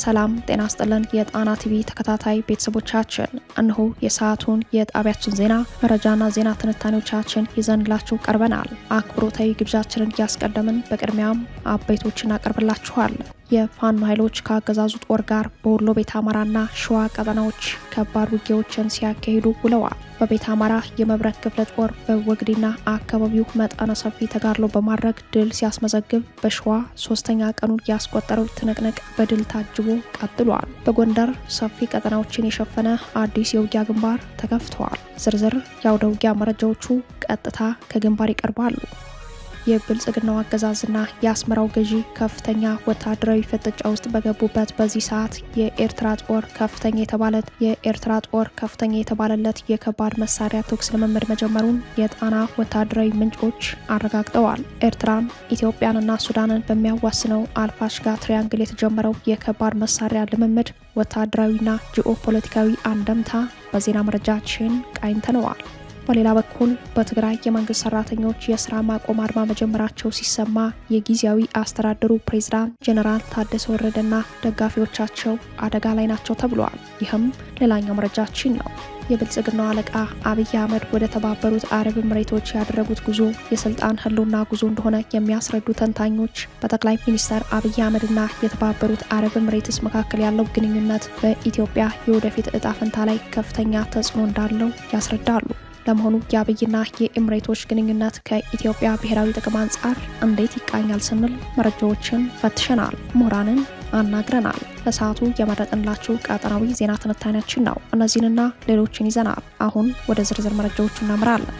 ሰላም ጤና ይስጥልን የጣና ቲቪ ተከታታይ ቤተሰቦቻችን እነሆ የሰዓቱን የጣቢያችን ዜና መረጃና ዜና ትንታኔዎቻችን ይዘንላችሁ ቀርበናል። አክብሮታዊ ግብዣችንን ያስቀደምን በቅድሚያም አበይቶችን አቀርብላችኋል። የፋኖ ኃይሎች ከአገዛዙ ጦር ጋር በወሎ ቤተ አማራና ሸዋ ቀጠናዎች ከባድ ውጊያዎችን ሲያካሂዱ ውለዋል። በቤተ አማራ የመብረቅ ክፍለ ጦር በወግዲና አካባቢው መጠነ ሰፊ ተጋድሎ በማድረግ ድል ሲያስመዘግብ፣ በሸዋ ሶስተኛ ቀኑን ያስቆጠረው ትንቅንቅ በድል ታጅቦ ቀጥሏል። በጎንደር ሰፊ ቀጠናዎችን የሸፈነ አዲስ የውጊያ ግንባር ተከፍተዋል። ዝርዝር የአውደ ውጊያ መረጃዎቹ ቀጥታ ከግንባር ይቀርባሉ። የብልጽግናው አገዛዝና የአስመራው ገዢ ከፍተኛ ወታደራዊ ፍጥጫ ውስጥ በገቡበት በዚህ ሰዓት የኤርትራ ጦር ከፍተኛ የተባለለት የከባድ መሳሪያ ተኩስ ልምምድ መጀመሩን የጣና ወታደራዊ ምንጮች አረጋግጠዋል። ኤርትራን፣ ኢትዮጵያንና ሱዳንን በሚያዋስነው አልፋሽጋ ትሪያንግል የተጀመረው የከባድ መሳሪያ ልምምድ ወታደራዊና ጂኦፖለቲካዊ አንደምታ በዜና መረጃችን ቃኝተነዋል። በሌላ በኩል በትግራይ የመንግስት ሰራተኞች የስራ ማቆም አድማ መጀመራቸው ሲሰማ የጊዜያዊ አስተዳደሩ ፕሬዝዳንት ጄኔራል ታደሰ ወረደና ደጋፊዎቻቸው አደጋ ላይ ናቸው ተብሏል። ይህም ሌላኛው መረጃችን ነው። የብልጽግናው አለቃ አብይ አህመድ ወደ ተባበሩት አረብ ኤምሬቶች ያደረጉት ጉዞ የስልጣን ህልውና ጉዞ እንደሆነ የሚያስረዱ ተንታኞች በጠቅላይ ሚኒስትር አብይ አህመድና የተባበሩት አረብ ኤምሬትስ መካከል ያለው ግንኙነት በኢትዮጵያ የወደፊት እጣ ፈንታ ላይ ከፍተኛ ተጽዕኖ እንዳለው ያስረዳሉ። ለመሆኑ የአብይና የኤምሬቶች ግንኙነት ከኢትዮጵያ ብሔራዊ ጥቅም አንጻር እንዴት ይቃኛል ስንል መረጃዎችን ፈትሸናል፣ ምሁራንን አናግረናል። ለሰዓቱ የመረጥንላችሁ ቀጠናዊ ዜና ትንታኔያችን ነው። እነዚህንና ሌሎችን ይዘናል። አሁን ወደ ዝርዝር መረጃዎቹ እናምራለን።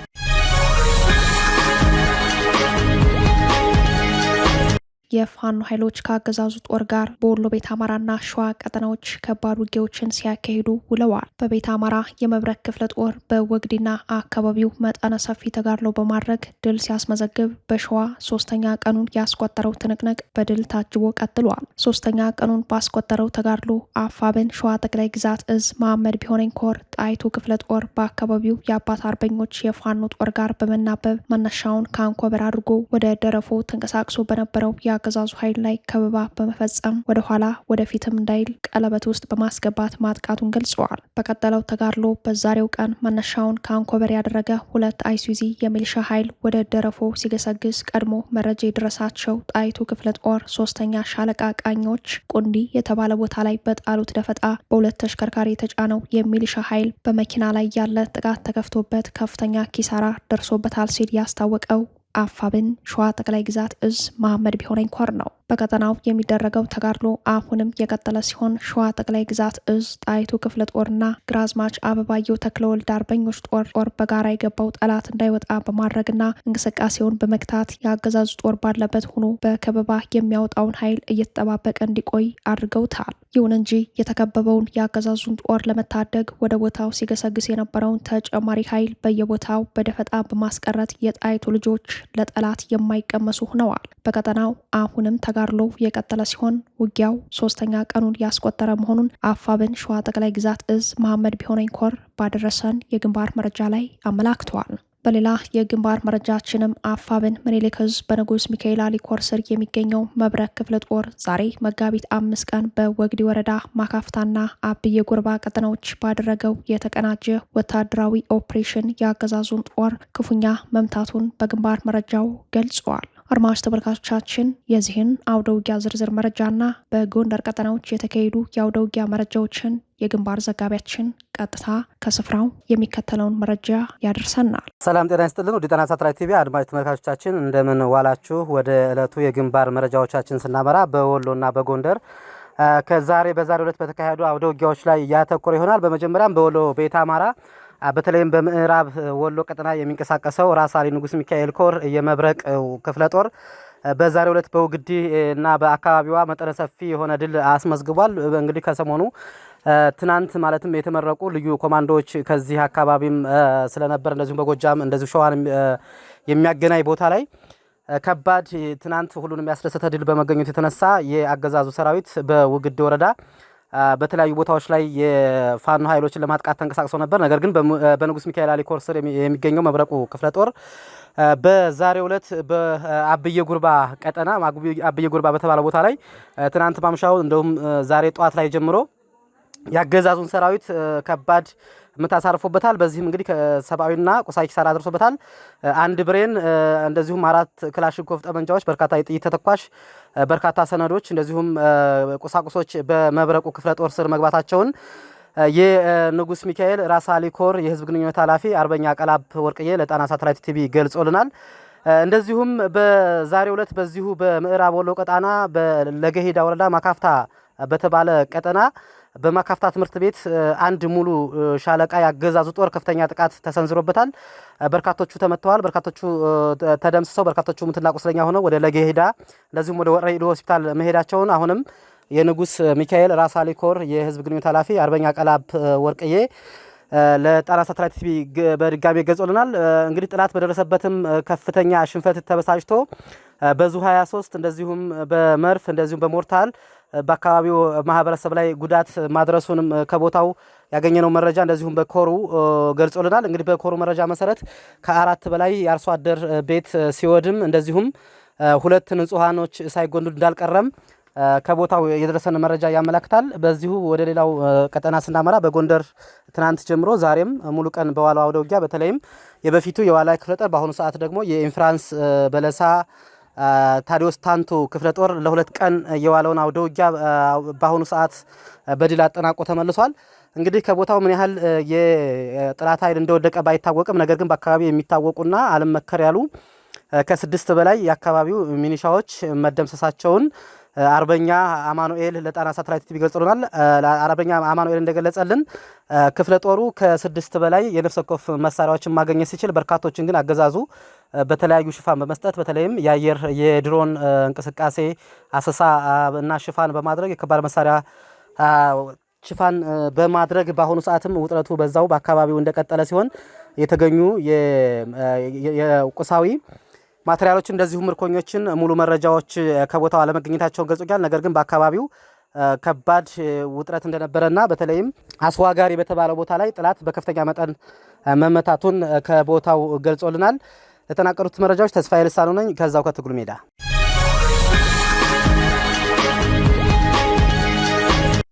የፋኖ ኃይሎች ከአገዛዙ ጦር ጋር በወሎ ቤተ አማራና ሸዋ ቀጠናዎች ከባድ ውጊያዎችን ሲያካሂዱ ውለዋል። በቤተ አማራ የመብረቅ ክፍለ ጦር በወግዲና አካባቢው መጠነ ሰፊ ተጋድሎ በማድረግ ድል ሲያስመዘግብ፣ በሸዋ ሶስተኛ ቀኑን ያስቆጠረው ትንቅንቅ በድል ታጅቦ ቀጥሏል። ሶስተኛ ቀኑን ባስቆጠረው ተጋድሎ አፋብን ሸዋ ጠቅላይ ግዛት እዝ መሐመድ ቢሆነኝ ኮር ጣይቱ ክፍለ ጦር በአካባቢው የአባት አርበኞች የፋኖ ጦር ጋር በመናበብ መነሻውን ከአንኮበር አድርጎ ወደ ደረፎ ተንቀሳቅሶ በነበረው አገዛዙ ኃይል ላይ ከበባ በመፈጸም ወደ ኋላ ወደፊትም እንዳይል ቀለበት ውስጥ በማስገባት ማጥቃቱን ገልጸዋል። በቀጠለው ተጋድሎ በዛሬው ቀን መነሻውን ከአንኮበር ያደረገ ሁለት አይሱዚ የሚሊሻ ኃይል ወደ ደረፎ ሲገሰግስ ቀድሞ መረጃ የደረሳቸው ጣይቱ ክፍለ ጦር ሶስተኛ ሻለቃ ቃኞች ቁንዲ የተባለ ቦታ ላይ በጣሉት ደፈጣ በሁለት ተሽከርካሪ የተጫነው የሚሊሻ ኃይል በመኪና ላይ ያለ ጥቃት ተከፍቶበት ከፍተኛ ኪሳራ ደርሶበታል ሲል ያስታወቀው አፋብን ሸዋ ጠቅላይ ግዛት እዝ መሐመድ ቢሆነኝ ኮር ነው። በቀጠናው የሚደረገው ተጋድሎ አሁንም የቀጠለ ሲሆን ሸዋ ጠቅላይ ግዛት እዝ ጣይቱ ክፍለ ጦርና ግራዝማች አበባየው ተክለወልድ አርበኞች ጦር በጋራ የገባው ጠላት እንዳይወጣ በማድረግና እንቅስቃሴውን በመግታት የአገዛዙ ጦር ባለበት ሆኖ በከበባ የሚያወጣውን ኃይል እየተጠባበቀ እንዲቆይ አድርገውታል። ይሁን እንጂ የተከበበውን የአገዛዙን ጦር ለመታደግ ወደ ቦታው ሲገሰግስ የነበረውን ተጨማሪ ኃይል በየቦታው በደፈጣ በማስቀረት የጣይቱ ልጆች ለጠላት የማይቀመሱ ሆነዋል። በቀጠናው አሁንም ተጋድሎ የቀጠለ ሲሆን ውጊያው ሶስተኛ ቀኑን ያስቆጠረ መሆኑን አፋብን ሸዋ ጠቅላይ ግዛት እዝ መሐመድ ቢሆነኝ ኮር ባደረሰን የግንባር መረጃ ላይ አመላክተዋል። በሌላ የግንባር መረጃችንም አፋብን ምኒልክ እዝ በንጉስ ሚካኤል አሊ ኮር ስር የሚገኘው መብረቅ ክፍለ ጦር ዛሬ መጋቢት 5 ቀን በወግዲ ወረዳ ማካፍታና አብየ ጎርባ ቀጠናዎች ባደረገው የተቀናጀ ወታደራዊ ኦፕሬሽን የአገዛዙን ጦር ክፉኛ መምታቱን በግንባር መረጃው ገልጿል። አድማጭ ተመልካቾቻችን የዚህን አውደ ውጊያ ዝርዝር መረጃና በጎንደር ቀጠናዎች የተካሄዱ የአውደ ውጊያ መረጃዎችን የግንባር ዘጋቢያችን ቀጥታ ከስፍራው የሚከተለውን መረጃ ያደርሰናል። ሰላም ጤና ይስጥልን። ወደ ጣና ሳተላይት ቲቪ አድማጭ ተመልካቾቻችን እንደምን ዋላችሁ። ወደ ዕለቱ የግንባር መረጃዎቻችን ስናመራ በወሎና በጎንደር በዛሬው ዕለት በተካሄዱ አውደ ውጊያዎች ላይ ያተኮረ ይሆናል። በመጀመሪያም በወሎ ቤተ አማራ በተለይም በምዕራብ ወሎ ቀጠና የሚንቀሳቀሰው ራስ አሊ ንጉስ ሚካኤል ኮር የመብረቅ ክፍለ ጦር በዛሬው ዕለት በውግዲ እና በአካባቢዋ መጠነ ሰፊ የሆነ ድል አስመዝግቧል። እንግዲህ ከሰሞኑ ትናንት ማለትም የተመረቁ ልዩ ኮማንዶዎች ከዚህ አካባቢም ስለነበር እንደዚሁም በጎጃም እንደዚሁ ሸዋን የሚያገናኝ ቦታ ላይ ከባድ ትናንት ሁሉንም ያስደሰተ ድል በመገኘቱ የተነሳ የአገዛዙ ሰራዊት በውግዲ ወረዳ በተለያዩ ቦታዎች ላይ የፋኖ ኃይሎችን ለማጥቃት ተንቀሳቅሰው ነበር። ነገር ግን በንጉስ ሚካኤል አሊ ኮር ስር የሚገኘው መብረቁ ክፍለ ጦር በዛሬው ዕለት በአብየ ጉርባ ቀጠና አብየ ጉርባ በተባለ ቦታ ላይ ትናንት ማምሻው እንደውም ዛሬ ጧት ላይ ጀምሮ ያገዛዙን ሰራዊት ከባድ ምታሳርፎበታል። በዚህም እንግዲህ ከሰብአዊና ቁሳዊ ኪሳራ አድርሶበታል። አንድ ብሬን እንደዚሁም 4 ክላሽንኮቭ ጠመንጃዎች፣ በርካታ የጥይት ተተኳሽ፣ በርካታ ሰነዶች እንደዚሁም ቁሳቁሶች በመብረቁ ክፍለ ጦር ስር መግባታቸውን የንጉስ ሚካኤል ራስ አሊ ኮር የህዝብ ግንኙነት ኃላፊ አርበኛ ቀላብ ወርቅዬ ለጣና ሳተላይት ቲቪ ገልጾልናል። እንደዚሁም በዛሬው ዕለት በዚሁ በምዕራብ ወሎ ቀጣና በለገሂዳ ወረዳ ማካፍታ በተባለ ቀጠና በማካፍታ ትምህርት ቤት አንድ ሙሉ ሻለቃ ያገዛዙ ጦር ከፍተኛ ጥቃት ተሰንዝሮበታል። በርካቶቹ ተመተዋል፣ በርካቶቹ ተደምስሰው፣ በርካቶቹ ሙትና ቁስለኛ ሆነው ወደ ለገሂዳ እንደዚሁም ወደ ወረኢሉ ሆስፒታል መሄዳቸውን አሁንም የንጉስ ሚካኤል ራስ አሊ ኮር የህዝብ ግንኙነት ኃላፊ አርበኛ ቀላብ ወርቅዬ ለጣና ሳተላይት ቲቪ በድጋሚ ገልጾልናል። እንግዲህ ጥላት በደረሰበትም ከፍተኛ ሽንፈት ተበሳጭቶ በዙ 23 እንደዚሁም በመርፍ እንደዚሁም በሞርታል በአካባቢው ማህበረሰብ ላይ ጉዳት ማድረሱንም ከቦታው ያገኘነው መረጃ እንደዚሁም በኮሩ ገልጾልናል። እንግዲህ በኮሩ መረጃ መሰረት ከ4 በላይ የአርሶ አደር ቤት ሲወድም እንደዚሁም 2 ንጹሃኖች ሳይጎዱ እንዳልቀረም ከቦታው የደረሰን መረጃ ያመለክታል። በዚሁ ወደ ሌላው ቀጠና ስናመራ በጎንደር ትናንት ጀምሮ ዛሬም ሙሉ ቀን በዋለው አውደ ውጊያ በተለይም የበፊቱ የዋላይ ክፍለ ጦር በአሁኑ ሰዓት ደግሞ የኢንፍራንስ በለሳ ታዲዮስ ታንቱ ክፍለ ጦር ለ2 ቀን የዋለውን አውደ ውጊያ በአሁኑ ሰዓት በድል አጠናቆ ተመልሷል። እንግዲህ ከቦታው ምን ያህል የጥላት ኃይል እንደወደቀ ባይታወቅም ነገር ግን በአካባቢ የሚታወቁና አልመከር ያሉ ከ6 በላይ የአካባቢው ሚኒሻዎች መደምሰሳቸውን አርበኛ አማኑኤል ለጣና ሳተላይት ቲቪ ገልጾልናል። አርበኛ አማኑኤል እንደገለጸልን ክፍለ ጦሩ ከ6 በላይ የነፍስ ወከፍ መሳሪያዎችን ማግኘት ሲችል በርካቶችን ግን አገዛዙ በተለያዩ ሽፋን በመስጠት በተለይም የአየር የድሮን እንቅስቃሴ አሰሳ እና ሽፋን በማድረግ የከባድ መሳሪያ ሽፋን በማድረግ በአሁኑ ሰዓትም ውጥረቱ በዛው በአካባቢው እንደቀጠለ ሲሆን የተገኙ የቁሳዊ ማቴሪያሎች እንደዚሁ ምርኮኞችን ሙሉ መረጃዎች ከቦታው አለመገኘታቸውን ገልጾኛል። ነገር ግን በአካባቢው ከባድ ውጥረት እንደነበረና በተለይም አስዋጋሪ በተባለው ቦታ ላይ ጥላት በከፍተኛ መጠን መመታቱን ከቦታው ገልጾልናል። ለተናቀሩት መረጃዎች ተስፋዬ ልሳኑ ነኝ ከዛው ከትግሉ ሜዳ።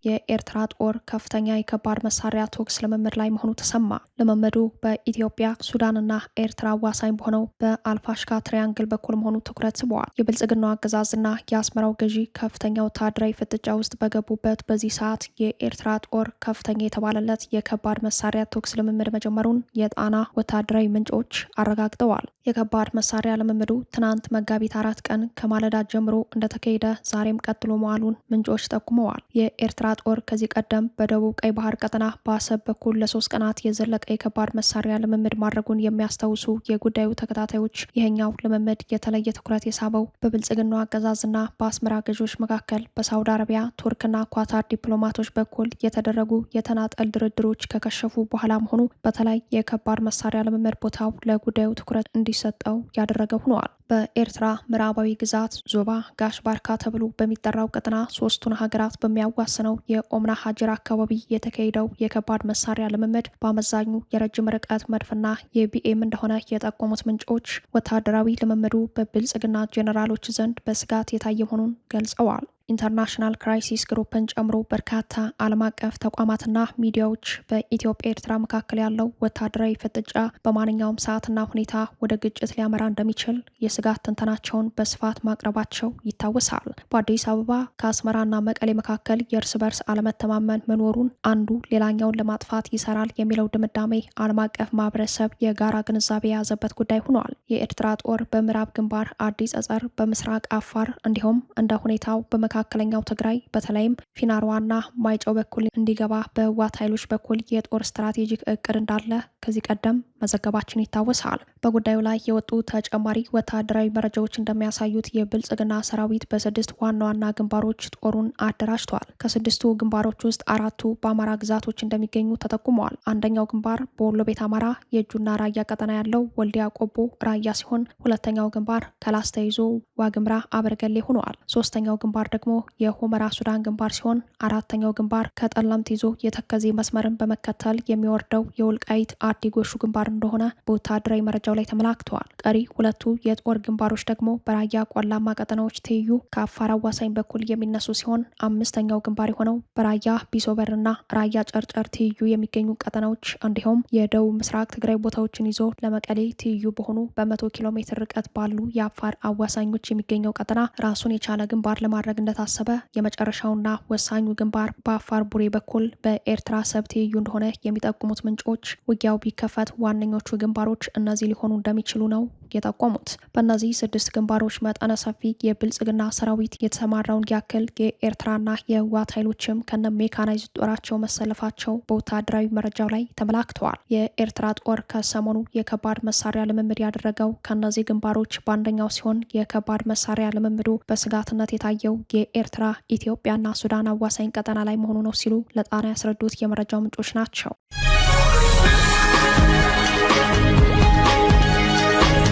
የኤርትራ ጦር ከፍተኛ የከባድ መሳሪያ ተኩስ ልምምድ ላይ መሆኑ ተሰማ። ልምምዱ በኢትዮጵያ ሱዳንና ኤርትራ አዋሳኝ በሆነው በአልፋሽካ ትሪያንግል በኩል መሆኑ ትኩረት ስበዋል። የብልጽግናው አገዛዝና የአስመራው ገዢ ከፍተኛ ወታደራዊ ፍጥጫ ውስጥ በገቡበት በዚህ ሰዓት የኤርትራ ጦር ከፍተኛ የተባለለት የከባድ መሳሪያ ተኩስ ልምምድ መጀመሩን የጣና ወታደራዊ ምንጮች አረጋግጠዋል። የከባድ መሳሪያ ልምምዱ ትናንት መጋቢት 4 ቀን ከማለዳ ጀምሮ እንደተካሄደ ዛሬም ቀጥሎ መዋሉን ምንጮች ጠቁመዋል። የኤርትራ ጦር ከዚህ ቀደም በደቡብ ቀይ ባህር ቀጠና በአሰብ በኩል ለ3 ቀናት የዘለቀ የከባድ መሳሪያ ልምምድ ማድረጉን የሚያስታውሱ የጉዳዩ ተከታታዮች ይህኛው ልምምድ የተለየ ትኩረት የሳበው በብልጽግናው አገዛዝና በአስመራ ገዢዎች መካከል በሳውዲ አረቢያ፣ ቱርክና ኳታር ዲፕሎማቶች በኩል የተደረጉ የተናጠል ድርድሮች ከከሸፉ በኋላ መሆኑ በተለይ የከባድ መሳሪያ ልምምድ ቦታው ለጉዳዩ ትኩረት እንዲሰጠው ያደረገ ሆኗል። በኤርትራ ምዕራባዊ ግዛት ዞባ ጋሽ ባርካ ተብሎ በሚጠራው ቀጠና 3ቱን ሀገራት በሚያዋስነው የኦምና ሀጀር አካባቢ የተካሄደው የከባድ መሳሪያ ልምምድ በአመዛኙ የረጅም ርቀት መድፍና የቢኤም እንደሆነ የጠቆሙት ምንጮች ወታደራዊ ልምምዱ በብልጽግና ጄኔራሎች ዘንድ በስጋት የታየ መሆኑን ገልጸዋል። ኢንተርናሽናል ክራይሲስ ግሩፕን ጨምሮ በርካታ ዓለም አቀፍ ተቋማትና ሚዲያዎች በኢትዮጵያ ኤርትራ መካከል ያለው ወታደራዊ ፍጥጫ በማንኛውም ሰዓትና ሁኔታ ወደ ግጭት ሊያመራ እንደሚችል የስጋት ትንተናቸውን በስፋት ማቅረባቸው ይታወሳል። በአዲስ አበባ ከአስመራና መቀሌ መካከል የእርስ በርስ አለመተማመን መኖሩን አንዱ ሌላኛውን ለማጥፋት ይሰራል የሚለው ድምዳሜ ዓለም አቀፍ ማህበረሰብ የጋራ ግንዛቤ የያዘበት ጉዳይ ሆኗል። የኤርትራ ጦር በምዕራብ ግንባር አዲስ ጸጸር፣ በምስራቅ አፋር እንዲሁም እንደ ሁኔታው መካከለኛው ትግራይ በተለይም ፊናርዋና ማይጨው በኩል እንዲገባ በህወሓት ኃይሎች በኩል የጦር ስትራቴጂክ እቅድ እንዳለ ከዚህ ቀደም መዘገባችን ይታወሳል። በጉዳዩ ላይ የወጡ ተጨማሪ ወታደራዊ መረጃዎች እንደሚያሳዩት የብልጽግና ሰራዊት በ6 ዋና ዋና ግንባሮች ጦሩን አደራጅቷል። ከ6ቱ ግንባሮች ውስጥ 4ቱ በአማራ ግዛቶች እንደሚገኙ ተጠቁመዋል። አንደኛው ግንባር በወሎ ቤት አማራ የእጁና ራያ ቀጠና ያለው ወልዲያ ቆቦ ራያ ሲሆን ሁለተኛው ግንባር ከላስታ ይዞ ዋግምራ አበርገሌ ሆነዋል። ሶስተኛው ግንባር ደግሞ የሁመራ ሱዳን ግንባር ሲሆን አራተኛው ግንባር ከጠለምት ይዞ የተከዜ መስመርን በመከተል የሚወርደው የወልቃይት አዲጎሹ ግንባር እንደሆነ በወታደራዊ መረጃው ላይ ተመላክተዋል። ቀሪ ሁለቱ የጦር ግንባሮች ደግሞ በራያ ቆላማ ቀጠናዎች ትይዩ ከአፋር አዋሳኝ በኩል የሚነሱ ሲሆን አምስተኛው ግንባር የሆነው በራያ ቢሶበርና ራያ ጨርጨር ትይዩ የሚገኙ ቀጠናዎች እንዲሁም የደቡብ ምስራቅ ትግራይ ቦታዎችን ይዞ ለመቀሌ ትይዩ በሆኑ በ100 ኪሎ ሜትር ርቀት ባሉ የአፋር አዋሳኞች የሚገኘው ቀጠና ራሱን የቻለ ግንባር ለማድረግ እንደታሰበ፣ የመጨረሻውና ወሳኙ ግንባር በአፋር ቡሬ በኩል በኤርትራ ሰብ ትይዩ እንደሆነ የሚጠቁሙት ምንጮች ውጊያው ቢከፈት ዋነኞቹ ግንባሮች እነዚህ ሊሆኑ እንደሚችሉ ነው የጠቆሙት። በእነዚህ 6 ግንባሮች መጠነ ሰፊ የብልጽግና ሰራዊት የተሰማራውን ያክል የኤርትራና የህወሓት ኃይሎችም ከነ ሜካናይዝድ ጦራቸው መሰለፋቸው በወታደራዊ መረጃው ላይ ተመላክተዋል። የኤርትራ ጦር ከሰሞኑ የከባድ መሳሪያ ልምምድ ያደረገው ከነዚህ ግንባሮች በአንደኛው ሲሆን የከባድ መሳሪያ ልምምዱ በስጋትነት የታየው የኤርትራ ኢትዮጵያና ሱዳን አዋሳኝ ቀጠና ላይ መሆኑ ነው ሲሉ ለጣና ያስረዱት የመረጃው ምንጮች ናቸው።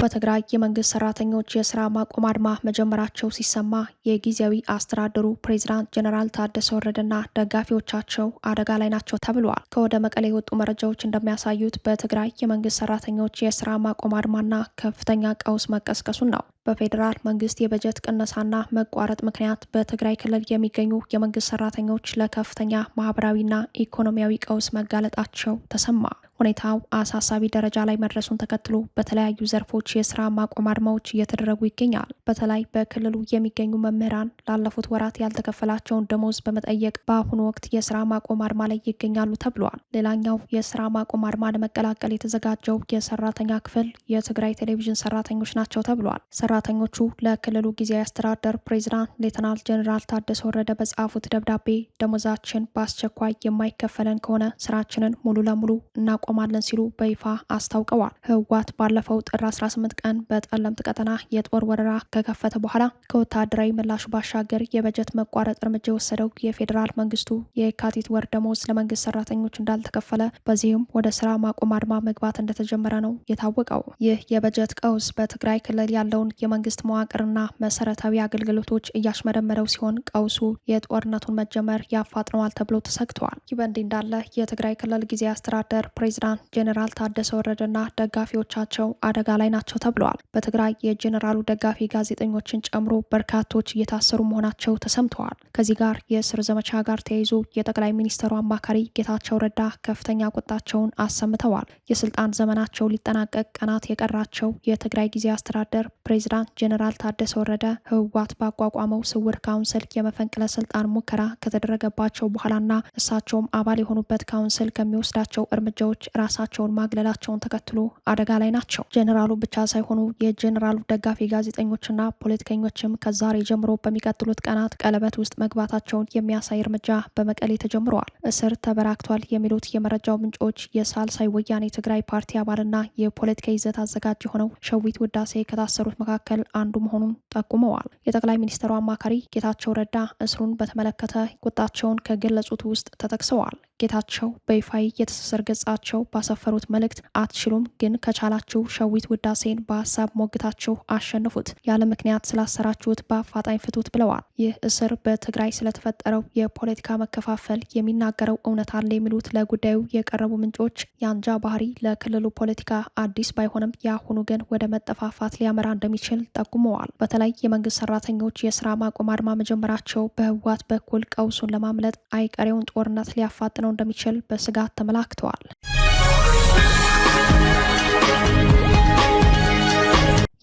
በትግራይ የመንግስት ሰራተኞች የስራ ማቆም አድማ መጀመራቸው ሲሰማ የጊዜያዊ አስተዳደሩ ፕሬዝዳንት ጀነራል ታደሰ ወረደና ደጋፊዎቻቸው አደጋ ላይ ናቸው ተብሏል። ከወደ መቀሌ የወጡ መረጃዎች እንደሚያሳዩት በትግራይ የመንግስት ሰራተኞች የስራ ማቆም አድማና ከፍተኛ ቀውስ መቀስቀሱን ነው። በፌዴራል መንግስት የበጀት ቅነሳና መቋረጥ ምክንያት በትግራይ ክልል የሚገኙ የመንግስት ሰራተኞች ለከፍተኛ ማህበራዊና ኢኮኖሚያዊ ቀውስ መጋለጣቸው ተሰማ። ሁኔታው አሳሳቢ ደረጃ ላይ መድረሱን ተከትሎ በተለያዩ ዘርፎች የስራ ማቆም አድማዎች እየተደረጉ ይገኛል። በተለይ በክልሉ የሚገኙ መምህራን ላለፉት ወራት ያልተከፈላቸውን ደሞዝ በመጠየቅ በአሁኑ ወቅት የስራ ማቆም አድማ ላይ ይገኛሉ ተብሏል። ሌላኛው የስራ ማቆም አድማ ለመቀላቀል የተዘጋጀው የሰራተኛ ክፍል የትግራይ ቴሌቪዥን ሰራተኞች ናቸው ተብሏል። ሰራተኞቹ ለክልሉ ጊዜያዊ አስተዳደር ፕሬዝዳንት ሌተናል ጀኔራል ታደሰ ወረደ በጻፉት ደብዳቤ ደሞዛችን በአስቸኳይ የማይከፈለን ከሆነ ስራችንን ሙሉ ለሙሉ እናቆማለን ሲሉ በይፋ አስታውቀዋል። ህወሓት ባለፈው ጥር 18 ቀን በጠለምት ቀጠና የጦር ወረራ ከከፈተ በኋላ ከወታደራዊ ምላሹ ባሻገር የበጀት መቋረጥ እርምጃ የወሰደው የፌዴራል መንግስቱ የካቲት ወር ደሞዝ ለመንግስት ሰራተኞች እንዳልተከፈለ፣ በዚህም ወደ ስራ ማቆም አድማ መግባት እንደተጀመረ ነው የታወቀው። ይህ የበጀት ቀውስ በትግራይ ክልል ያለውን የመንግስት መዋቅርና መሰረታዊ አገልግሎቶች እያሽመደመደው ሲሆን ቀውሱ የጦርነቱን መጀመር ያፋጥነዋል ተብሎ ተሰግቷል። ይህ በእንዲህ እንዳለ የትግራይ ክልል ጊዜያዊ አስተዳደር ፕሬዝዳንት ጀኔራል ታደሰ ወረደና ደጋፊዎቻቸው አደጋ ላይ ናቸው ተብለዋል። በትግራይ የጀኔራሉ ደጋፊ ጋዜጠኞችን ጨምሮ በርካቶች እየታሰሩ መሆናቸው ተሰምተዋል። ከዚህ ጋር የእስር ዘመቻ ጋር ተያይዞ የጠቅላይ ሚኒስትሩ አማካሪ ጌታቸው ረዳ ከፍተኛ ቁጣቸውን አሰምተዋል። የስልጣን ዘመናቸው ሊጠናቀቅ ቀናት የቀራቸው የትግራይ ጊዜያዊ አስተዳደር ፕሬዝዳንት ጀነራል ታደሰ ወረደ ህወሓት ባቋቋመው ስውር ካውንስል የመፈንቅለ ስልጣን ሙከራ ከተደረገባቸው በኋላና እሳቸውም አባል የሆኑበት ካውንስል ከሚወስዳቸው እርምጃዎች ራሳቸውን ማግለላቸውን ተከትሎ አደጋ ላይ ናቸው። ጀነራሉ ብቻ ሳይሆኑ የጀነራሉ ደጋፊ ጋዜጠኞችና ፖለቲከኞችም ከዛሬ ጀምሮ በሚቀጥሉት ቀናት ቀለበት ውስጥ መግባታቸውን የሚያሳይ እርምጃ በመቀሌ ተጀምረዋል። እስር ተበራክቷል የሚሉት የመረጃው ምንጮች የሳልሳይ ወያኔ ትግራይ ፓርቲ አባልና የፖለቲካ ይዘት አዘጋጅ የሆነው ሸዊት ውዳሴ ከታሰሩት መካከል አንዱ መሆኑን ጠቁመዋል። የጠቅላይ ሚኒስትሩ አማካሪ ጌታቸው ረዳ እስሩን በተመለከተ ቁጣቸውን ከገለጹት ውስጥ ተጠቅሰዋል። ጌታቸው በይፋይ የትስስር ገጻቸው ባሰፈሩት መልእክት አትችሉም፣ ግን ከቻላችሁ ሸዊት ውዳሴን በሀሳብ ሞግታችሁ አሸንፉት፣ ያለ ምክንያት ስላሰራችሁት በአፋጣኝ ፍቱት ብለዋል። ይህ እስር በትግራይ ስለተፈጠረው የፖለቲካ መከፋፈል የሚናገረው እውነት አለ የሚሉት ለጉዳዩ የቀረቡ ምንጮች የአንጃ ባህሪ ለክልሉ ፖለቲካ አዲስ ባይሆንም የአሁኑ ግን ወደ መጠፋፋት ሊያመራ እንደሚችል ጠቁመዋል። በተለይ የመንግስት ሰራተኞች የስራ ማቆም አድማ መጀመራቸው በህወሓት በኩል ቀውሱን ለማምለጥ አይቀሬውን ጦርነት ሊያፋጥነው እንደሚችል በስጋት ተመላክተዋል።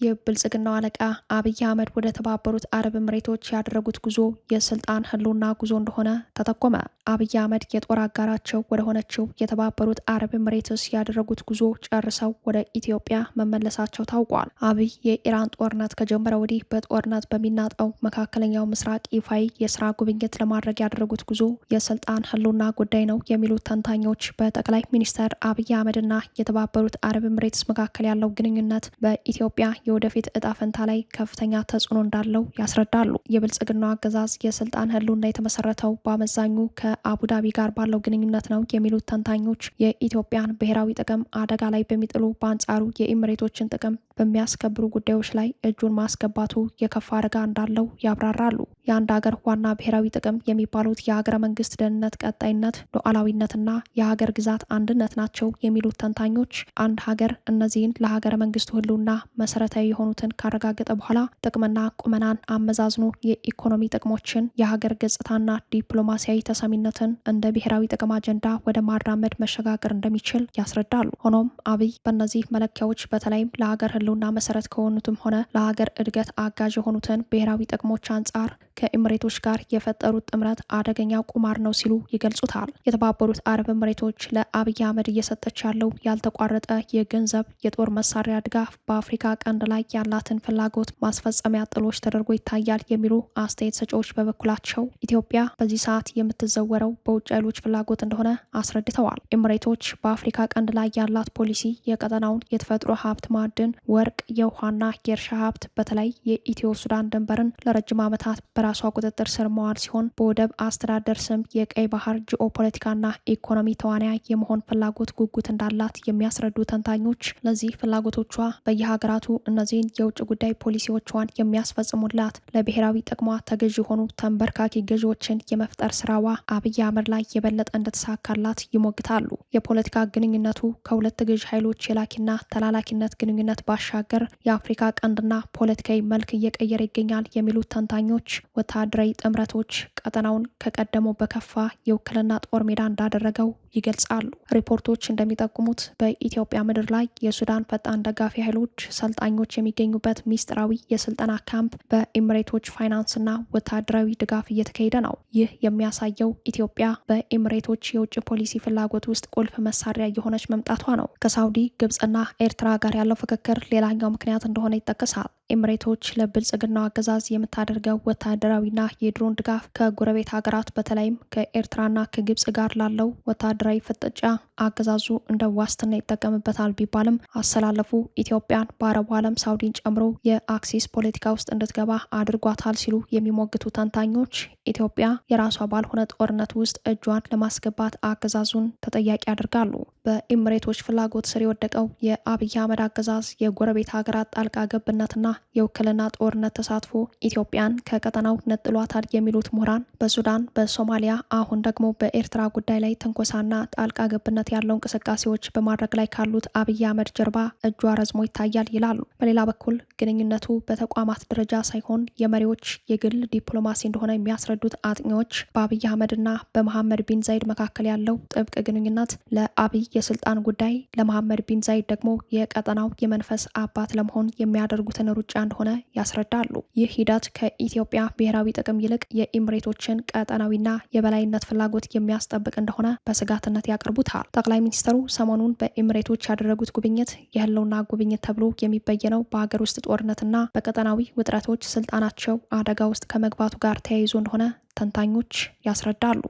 የብልጽግናው አለቃ አብይ አህመድ ወደ ተባበሩት አረብ ኤምሬቶች ያደረጉት ጉዞ የስልጣን ህልውና ጉዞ እንደሆነ ተጠቆመ። አብይ አህመድ የጦር አጋራቸው ወደ ሆነችው የተባበሩት አረብ ኤምሬትስ ያደረጉት ጉዞ ጨርሰው ወደ ኢትዮጵያ መመለሳቸው ታውቋል። አብይ የኢራን ጦርነት ከጀመረ ወዲህ በጦርነት በሚናጠው መካከለኛው ምስራቅ ይፋይ የስራ ጉብኝት ለማድረግ ያደረጉት ጉዞ የስልጣን ህልውና ጉዳይ ነው የሚሉት ተንታኞች በጠቅላይ ሚኒስትር አብይ አህመድና የተባበሩት አረብ ኤምሬትስ መካከል ያለው ግንኙነት በኢትዮጵያ የወደፊት እጣ ፈንታ ላይ ከፍተኛ ተጽዕኖ እንዳለው ያስረዳሉ። የብልጽግናው አገዛዝ የስልጣን ህልውና የተመሰረተው በአመዛኙ ከአቡዳቢ ጋር ባለው ግንኙነት ነው የሚሉት ተንታኞች የኢትዮጵያን ብሔራዊ ጥቅም አደጋ ላይ በሚጥሉ በአንጻሩ የኢሚሬቶችን ጥቅም በሚያስከብሩ ጉዳዮች ላይ እጁን ማስገባቱ የከፋ አደጋ እንዳለው ያብራራሉ። የአንድ ሀገር ዋና ብሔራዊ ጥቅም የሚባሉት የሀገረ መንግስት ደህንነት፣ ቀጣይነት፣ ሉዓላዊነትና የሀገር ግዛት አንድነት ናቸው የሚሉት ተንታኞች አንድ ሀገር እነዚህን ለሀገረ መንግስቱ ህልውና መሰረታዊ የሆኑትን ካረጋገጠ በኋላ ጥቅምና ቁመናን አመዛዝኖ የኢኮኖሚ ጥቅሞችን፣ የሀገር ገጽታና ዲፕሎማሲያዊ ተሰሚነትን እንደ ብሔራዊ ጥቅም አጀንዳ ወደ ማራመድ መሸጋገር እንደሚችል ያስረዳሉ። ሆኖም አብይ በእነዚህ መለኪያዎች በተለይም ለሀገር ህልውና መሰረት ከሆኑትም ሆነ ለሀገር እድገት አጋዥ የሆኑትን ብሔራዊ ጥቅሞች አንጻር ከኤምሬቶች ጋር የፈጠሩት ጥምረት አደገኛ ቁማር ነው ሲሉ ይገልጹታል። የተባበሩት አረብ ኤምሬቶች ለአብይ አህመድ እየሰጠች ያለው ያልተቋረጠ የገንዘብ የጦር መሳሪያ ድጋፍ በአፍሪካ ቀንድ ላይ ያላትን ፍላጎት ማስፈጸሚያ ጥሎች ተደርጎ ይታያል የሚሉ አስተያየት ሰጪዎች በበኩላቸው ኢትዮጵያ በዚህ ሰዓት የምትዘወረው በውጭ ኃይሎች ፍላጎት እንደሆነ አስረድተዋል። ኤምሬቶች በአፍሪካ ቀንድ ላይ ያላት ፖሊሲ የቀጠናውን የተፈጥሮ ሀብት ማዕድን፣ ወርቅ፣ የውሃና የእርሻ ሀብት በተለይ የኢትዮ ሱዳን ድንበርን ለረጅም ዓመታት በራሷ ቁጥጥር ስር መዋል ሲሆን በወደብ አስተዳደር ስም የቀይ ባህር ጂኦፖለቲካና ኢኮኖሚ ተዋናያ የመሆን ፍላጎት ጉጉት እንዳላት የሚያስረዱ ተንታኞች ለዚህ ፍላጎቶቿ በየሀገራቱ እነዚህን የውጭ ጉዳይ ፖሊሲዎቿን የሚያስፈጽሙላት ለብሔራዊ ጥቅሟ ተገዥ የሆኑ ተንበርካኪ ገዢዎችን የመፍጠር ስራዋ አብይ አህመድ ላይ የበለጠ እንደተሳካላት ይሞግታሉ። የፖለቲካ ግንኙነቱ ከሁለት ገዥ ኃይሎች የላኪና ተላላኪነት ግንኙነት ባሻገር የአፍሪካ ቀንድና ፖለቲካዊ መልክ እየቀየረ ይገኛል የሚሉት ተንታኞች ወታደራዊ ጥምረቶች ቀጠናውን ከቀደመው በከፋ የውክልና ጦር ሜዳ እንዳደረገው ይገልጻሉ። ሪፖርቶች እንደሚጠቁሙት በኢትዮጵያ ምድር ላይ የሱዳን ፈጣን ደጋፊ ኃይሎች ሰልጣኞች የሚገኙበት ሚስጥራዊ የስልጠና ካምፕ በኤምሬቶች ፋይናንስና ወታደራዊ ድጋፍ እየተካሄደ ነው። ይህ የሚያሳየው ኢትዮጵያ በኤምሬቶች የውጭ ፖሊሲ ፍላጎት ውስጥ ቁልፍ መሳሪያ የሆነች መምጣቷ ነው። ከሳውዲ ግብጽና ኤርትራ ጋር ያለው ፍክክር ሌላኛው ምክንያት እንደሆነ ይጠቀሳል። ኤምሬቶች ለብልጽግናው አገዛዝ የምታደርገው ወታደራዊና የድሮን ድጋፍ ከጎረቤት ሀገራት በተለይም ከኤርትራና ከግብጽ ጋር ላለው ወታደራዊ ፍጥጫ አገዛዙ እንደ ዋስትና ይጠቀምበታል ቢባልም አሰላለፉ ኢትዮጵያን በአረቡ ዓለም ሳውዲን ጨምሮ የአክሲስ ፖለቲካ ውስጥ እንድትገባ አድርጓታል ሲሉ የሚሞግቱ ተንታኞች ኢትዮጵያ የራሷ ባልሆነ ጦርነት ውስጥ እጇን ለማስገባት አገዛዙን ተጠያቂ ያደርጋሉ። በኤምሬቶች ፍላጎት ስር የወደቀው የአብይ አህመድ አገዛዝ የጎረቤት ሀገራት ጣልቃ ገብነትና የውክልና ጦርነት ተሳትፎ ኢትዮጵያን ከቀጠናው ነጥሏታል የሚሉት ምሁራን በሱዳን፣ በሶማሊያ አሁን ደግሞ በኤርትራ ጉዳይ ላይ ትንኮሳና ጣልቃ ገብነት ያለው እንቅስቃሴዎች በማድረግ ላይ ካሉት አብይ አህመድ ጀርባ እጇ ረዝሞ ይታያል ይላሉ። በሌላ በኩል ግንኙነቱ በተቋማት ደረጃ ሳይሆን የመሪዎች የግል ዲፕሎማሲ እንደሆነ የሚያስረዱት አጥኚዎች በአብይ አህመድና በመሐመድ ቢን ዛይድ መካከል ያለው ጥብቅ ግንኙነት ለአብይ የስልጣን ጉዳይ፣ ለመሐመድ ቢን ዛይድ ደግሞ የቀጠናው የመንፈስ አባት ለመሆን የሚያደርጉትን ሩጫ እንደሆነ ያስረዳሉ። ይህ ሂደት ከኢትዮጵያ ብሔራዊ ጥቅም ይልቅ የኤምሬቶችን ቀጠናዊና የበላይነት ፍላጎት የሚያስጠብቅ እንደሆነ በስጋትነት ያቀርቡታል። ጠቅላይ ሚኒስትሩ ሰሞኑን በኤምሬቶች ያደረጉት ጉብኝት የህልውና ጉብኝት ተብሎ የሚበየነው በሀገር ውስጥ ጦርነትና በቀጠናዊ ውጥረቶች ስልጣናቸው አደጋ ውስጥ ከመግባቱ ጋር ተያይዞ እንደሆነ ተንታኞች ያስረዳሉ።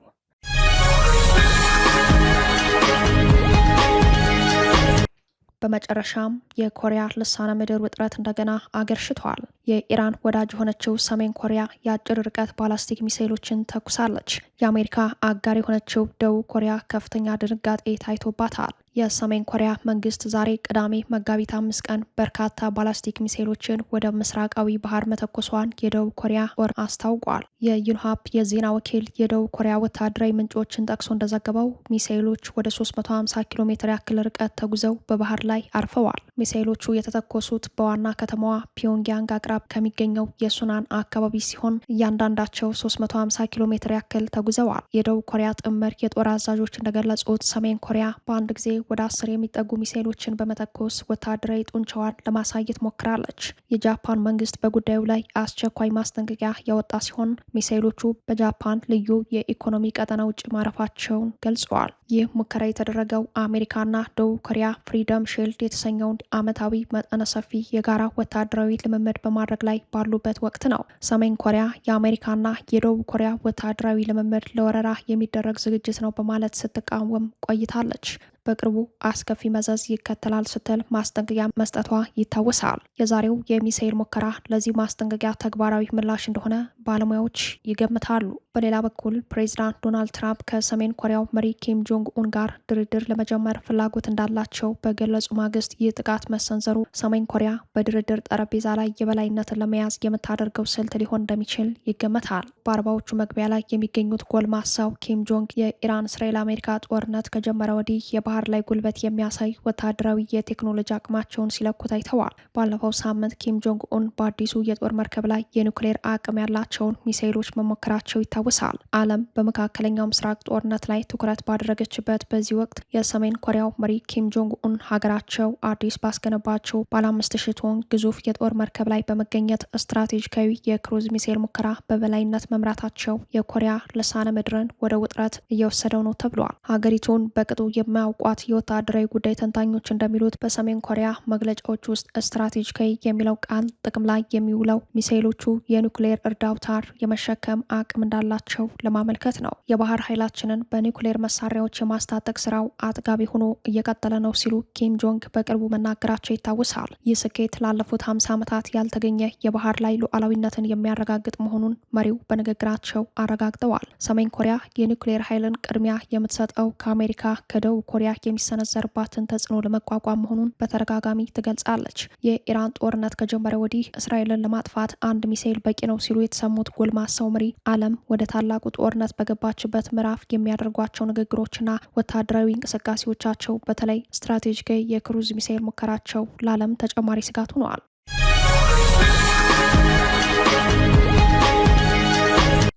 በመጨረሻም የኮሪያ ልሳነ ምድር ውጥረት እንደገና አገርሽቷል። የኢራን ወዳጅ የሆነችው ሰሜን ኮሪያ የአጭር ርቀት ባላስቲክ ሚሳይሎችን ተኩሳለች። የአሜሪካ አጋር የሆነችው ደቡብ ኮሪያ ከፍተኛ ድንጋጤ ታይቶባታል። የሰሜን ኮሪያ መንግስት ዛሬ ቅዳሜ መጋቢት 5 ቀን በርካታ ባላስቲክ ሚሳይሎችን ወደ ምስራቃዊ ባህር መተኮሷን የደቡብ ኮሪያ ጦር አስታውቋል። የዩንሃፕ የዜና ወኪል የደቡብ ኮሪያ ወታደራዊ ምንጮችን ጠቅሶ እንደዘገበው ሚሳይሎች ወደ 350 ኪሎ ሜትር ያክል ርቀት ተጉዘው በባህር ላይ አርፈዋል። ሚሳይሎቹ የተተኮሱት በዋና ከተማዋ ፒዮንግያንግ አቅራብ ከሚገኘው የሱናን አካባቢ ሲሆን እያንዳንዳቸው 350 ኪሎ ሜትር ያክል ተጉዘዋል። የደቡብ ኮሪያ ጥምር የጦር አዛዦች እንደገለጹት ሰሜን ኮሪያ በአንድ ጊዜ ወደ 10 የሚጠጉ ሚሳይሎችን በመተኮስ ወታደራዊ ጡንቻዋን ለማሳየት ሞክራለች። የጃፓን መንግስት በጉዳዩ ላይ አስቸኳይ ማስጠንቀቂያ ያወጣ ሲሆን ሚሳይሎቹ በጃፓን ልዩ የኢኮኖሚ ቀጠና ውጭ ማረፋቸውን ገልጸዋል። ይህ ሙከራ የተደረገው አሜሪካና ደቡብ ኮሪያ ፍሪደም ሺልድ የተሰኘውን ዓመታዊ መጠነ ሰፊ የጋራ ወታደራዊ ልምምድ በማድረግ ላይ ባሉበት ወቅት ነው። ሰሜን ኮሪያ የአሜሪካና የደቡብ ኮሪያ ወታደራዊ ልምምድ ለወረራ የሚደረግ ዝግጅት ነው በማለት ስትቃወም ቆይታለች። በቅርቡ አስከፊ መዘዝ ይከተላል ስትል ማስጠንቀቂያ መስጠቷ ይታወሳል። የዛሬው የሚሳኤል ሙከራ ለዚህ ማስጠንቀቂያ ተግባራዊ ምላሽ እንደሆነ ባለሙያዎች ይገምታሉ። በሌላ በኩል ፕሬዚዳንት ዶናልድ ትራምፕ ከሰሜን ኮሪያው መሪ ኪም ጆንግ ኡን ጋር ድርድር ለመጀመር ፍላጎት እንዳላቸው በገለጹ ማግስት ይህ ጥቃት መሰንዘሩ ሰሜን ኮሪያ በድርድር ጠረጴዛ ላይ የበላይነትን ለመያዝ የምታደርገው ስልት ሊሆን እንደሚችል ይገመታል። በአርባዎቹ መግቢያ ላይ የሚገኙት ጎልማሳው ኪም ጆንግ የኢራን እስራኤል አሜሪካ ጦርነት ከጀመረ ወዲህ የባህር ላይ ጉልበት የሚያሳይ ወታደራዊ የቴክኖሎጂ አቅማቸውን ሲለኩ ታይተዋል። ባለፈው ሳምንት ኪም ጆንግ ኡን በአዲሱ የጦር መርከብ ላይ የኒውክሌር አቅም ያላቸውን ሚሳኤሎች መሞከራቸው ይታወሳል። ዓለም በመካከለኛው ምስራቅ ጦርነት ላይ ትኩረት ባደረገችበት በዚህ ወቅት የሰሜን ኮሪያው መሪ ኪም ጆንግ ኡን ሀገራቸው አዲስ ባስገነባቸው ባለ 5000 ቶን ግዙፍ የጦር መርከብ ላይ በመገኘት ስትራቴጂካዊ የክሩዝ ሚሳኤል ሙከራ በበላይነት መምራታቸው የኮሪያ ልሳነ ምድርን ወደ ውጥረት እየወሰደው ነው ተብሏል። ሀገሪቱን በቅጡ የማያውቋት የወታደራዊ ጉዳይ ተንታኞች እንደሚሉት በሰሜን ኮሪያ መግለጫዎች ውስጥ ስትራቴጂካዊ የሚለው ቃል ጥቅም ላይ የሚውለው ሚሳኤሎቹ የኒውክሌር እርዳውታር የመሸከም አቅም እንዳላቸው ለማመልከት ነው። የባህር ኃይላችንን በኒውክሌር መሳሪያዎች የማስታጠቅ ስራው አጥጋቢ ሆኖ እየቀጠለ ነው ሲሉ ኪም ጆንግ በቅርቡ መናገራቸው ይታወሳል። ይህ ስኬት ላለፉት 50 ዓመታት ያልተገኘ የባህር ላይ ሉዓላዊነትን የሚያረጋግጥ መሆኑን መሪው በንግግራቸው አረጋግጠዋል። ሰሜን ኮሪያ የኒውክሌር ኃይልን ቅድሚያ የምትሰጠው ከአሜሪካ ከደቡብ ኮሪያ የሚሰነዘርባትን ተጽዕኖ ለመቋቋም መሆኑን በተደጋጋሚ ትገልጻለች። የኢራን ጦርነት ከጀመረ ወዲህ እስራኤልን ለማጥፋት አንድ ሚሳኤል በቂ ነው ሲሉ የተሰሙት ጎልማሳው መሪ ዓለም ወደ ታላቁ ጦርነት በገባችበት ምዕራፍ የሚያደርጓቸው ንግግሮችና ወታደራዊ እንቅስቃሴዎቻቸው በተለይ ስትራቴጂካዊ የክሩዝ ሚሳኤል ሙከራቸው ለዓለም ተጨማሪ ስጋት ሆነዋል።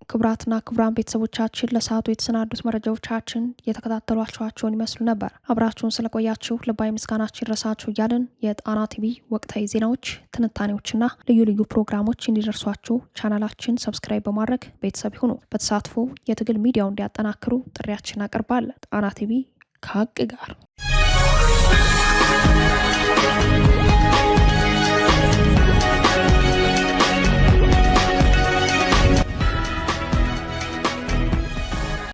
ክቡራትና ክቡራን ቤተሰቦቻችን ለሰዓቱ የተሰናዱት መረጃዎቻችን የተከታተሏቸውን ይመስሉ ነበር። አብራችሁን ስለቆያችሁ ልባዊ ምስጋናችን ይድረሳችሁ እያልን የጣና ቲቪ ወቅታዊ ዜናዎች፣ ትንታኔዎችና ልዩ ልዩ ፕሮግራሞች እንዲደርሷችሁ ቻናላችን ሰብስክራይብ በማድረግ ቤተሰብ ይሁኑ። በተሳትፎ የትግል ሚዲያው እንዲያጠናክሩ ጥሪያችን አቀርባለን። ጣና ቲቪ ከሀቅ ጋር